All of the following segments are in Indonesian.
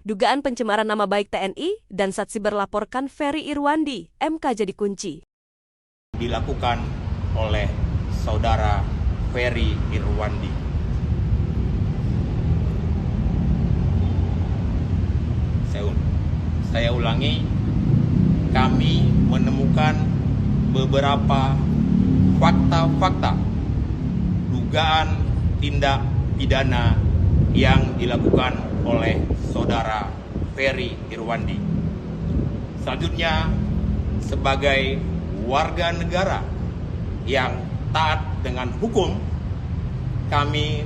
Dugaan pencemaran nama baik TNI dan Satsiber laporkan Ferry Irwandi, MK jadi kunci. Dilakukan oleh saudara Ferry Irwandi. Saya ulangi, kami menemukan beberapa fakta-fakta dugaan tindak pidana yang dilakukan oleh saudara Ferry Irwandi. Selanjutnya, sebagai warga negara yang taat dengan hukum, kami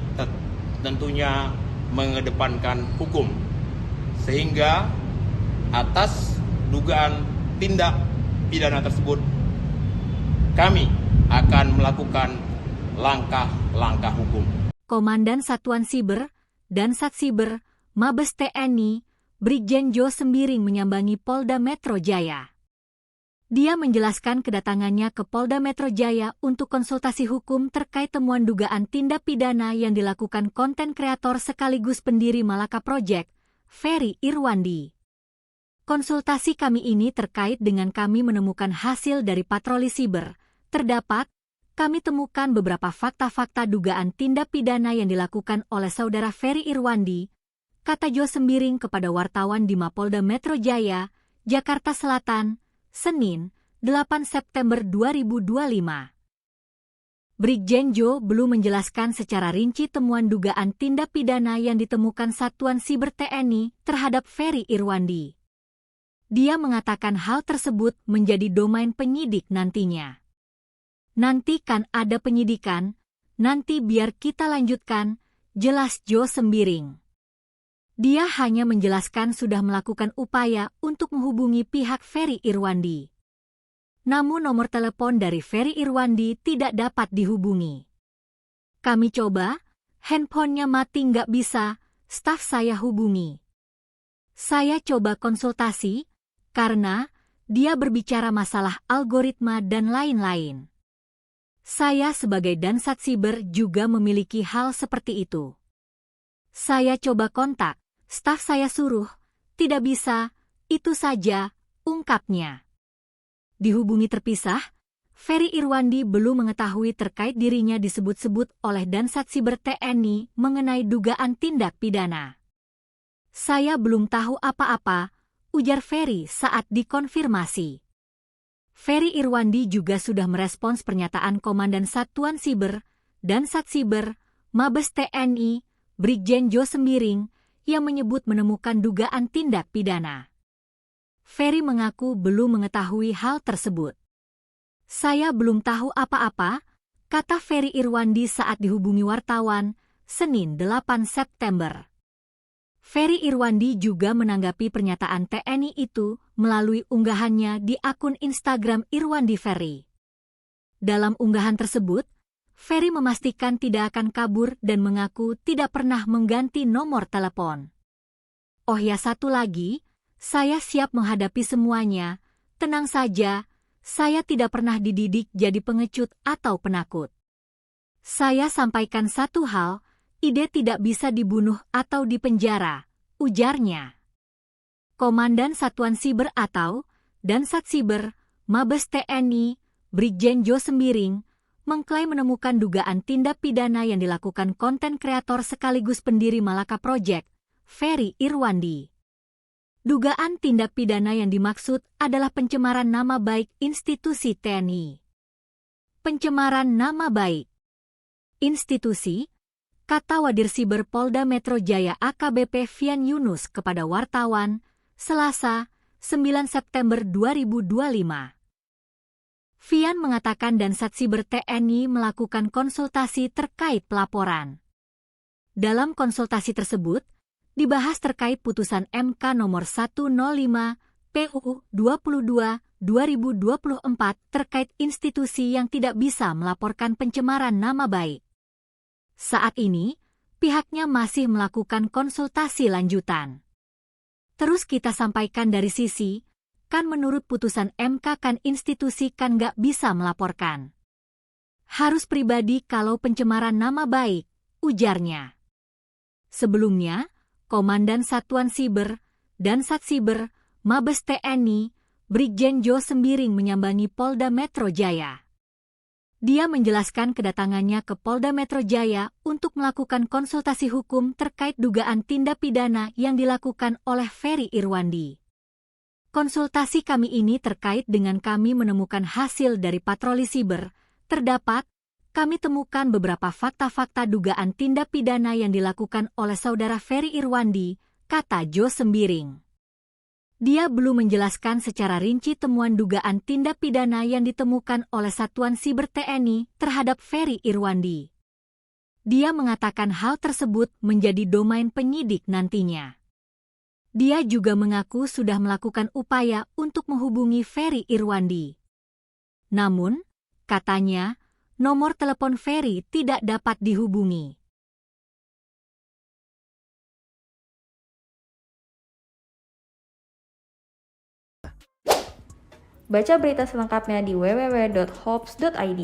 tentunya mengedepankan hukum, sehingga atas dugaan tindak pidana tersebut kami akan melakukan langkah-langkah hukum. Komandan Satuan Siber dan Satsiber Mabes TNI Brigjen Jo Sembiring menyambangi Polda Metro Jaya. Dia menjelaskan kedatangannya ke Polda Metro Jaya untuk konsultasi hukum terkait temuan dugaan tindak pidana yang dilakukan konten kreator sekaligus pendiri Malaka Project, Ferry Irwandi. Konsultasi kami ini terkait dengan kami menemukan hasil dari patroli siber. Terdapat, kami temukan beberapa fakta-fakta dugaan tindak pidana yang dilakukan oleh saudara Ferry Irwandi, kata Jo Sembiring kepada wartawan di Mapolda Metro Jaya, Jakarta Selatan, Senin, 8 September 2025. Brigjen Jo belum menjelaskan secara rinci temuan dugaan tindak pidana yang ditemukan Satuan Siber TNI terhadap Ferry Irwandi. Dia mengatakan hal tersebut menjadi domain penyidik nantinya. Nanti kan ada penyidikan, nanti biar kita lanjutkan, jelas Jo Sembiring. Dia hanya menjelaskan sudah melakukan upaya untuk menghubungi pihak Ferry Irwandi. Namun nomor telepon dari Ferry Irwandi tidak dapat dihubungi. Kami coba, handphonenya mati nggak bisa, staf saya hubungi. Saya coba konsultasi, karena dia berbicara masalah algoritma dan lain-lain. Saya sebagai Dansat Siber juga memiliki hal seperti itu. Saya coba kontak, staf saya suruh, tidak bisa, itu saja, ungkapnya. Dihubungi terpisah, Ferry Irwandi belum mengetahui terkait dirinya disebut-sebut oleh Dansat Siber TNI mengenai dugaan tindak pidana. Saya belum tahu apa-apa, ujar Ferry saat dikonfirmasi. Ferry Irwandi juga sudah merespons pernyataan Komandan Satuan Siber dan Satsiber Mabes TNI Brigjen Jo Sembiring yang menyebut menemukan dugaan tindak pidana. Ferry mengaku belum mengetahui hal tersebut. Saya belum tahu apa-apa, kata Ferry Irwandi saat dihubungi wartawan, Senin 8 September. Ferry Irwandi juga menanggapi pernyataan TNI itu melalui unggahannya di akun Instagram Irwandi Ferry. Dalam unggahan tersebut, Ferry memastikan tidak akan kabur dan mengaku tidak pernah mengganti nomor telepon. Oh ya, satu lagi, saya siap menghadapi semuanya, tenang saja, saya tidak pernah dididik jadi pengecut atau penakut. Saya sampaikan satu hal, ide tidak bisa dibunuh atau dipenjara, ujarnya. Komandan Satuan Siber atau Dansat Siber Mabes TNI Brigjen Jo Sembiring mengklaim menemukan dugaan tindak pidana yang dilakukan konten kreator sekaligus pendiri Malaka Project, Ferry Irwandi. Dugaan tindak pidana yang dimaksud adalah pencemaran nama baik institusi TNI. Pencemaran nama baik institusi, kata Wadir Siber Polda Metro Jaya AKBP Fian Yunus kepada wartawan, Selasa, 9 September 2025. Fian mengatakan Dansat Siber TNI melakukan konsultasi terkait pelaporan. Dalam konsultasi tersebut, dibahas terkait putusan MK nomor 105 PUU 22 2024 terkait institusi yang tidak bisa melaporkan pencemaran nama baik. Saat ini, pihaknya masih melakukan konsultasi lanjutan. Terus kita sampaikan dari sisi, kan menurut putusan MK kan institusi kan nggak bisa melaporkan. Harus pribadi kalau pencemaran nama baik, ujarnya. Sebelumnya, Komandan Satuan Siber dan Satsiber, Mabes TNI, Brigjen Jo Sembiring menyambangi Polda Metro Jaya. Dia menjelaskan kedatangannya ke Polda Metro Jaya untuk melakukan konsultasi hukum terkait dugaan tindak pidana yang dilakukan oleh Ferry Irwandi. Konsultasi kami ini terkait dengan kami menemukan hasil dari patroli siber. Terdapat, kami temukan beberapa fakta-fakta dugaan tindak pidana yang dilakukan oleh saudara Ferry Irwandi, kata Jo Sembiring. Dia belum menjelaskan secara rinci temuan dugaan tindak pidana yang ditemukan oleh Satuan Siber TNI terhadap Ferry Irwandi. Dia mengatakan hal tersebut menjadi domain penyidik nantinya. Dia juga mengaku sudah melakukan upaya untuk menghubungi Ferry Irwandi. Namun, katanya, nomor telepon Ferry tidak dapat dihubungi. Baca berita selengkapnya di www.hops.id.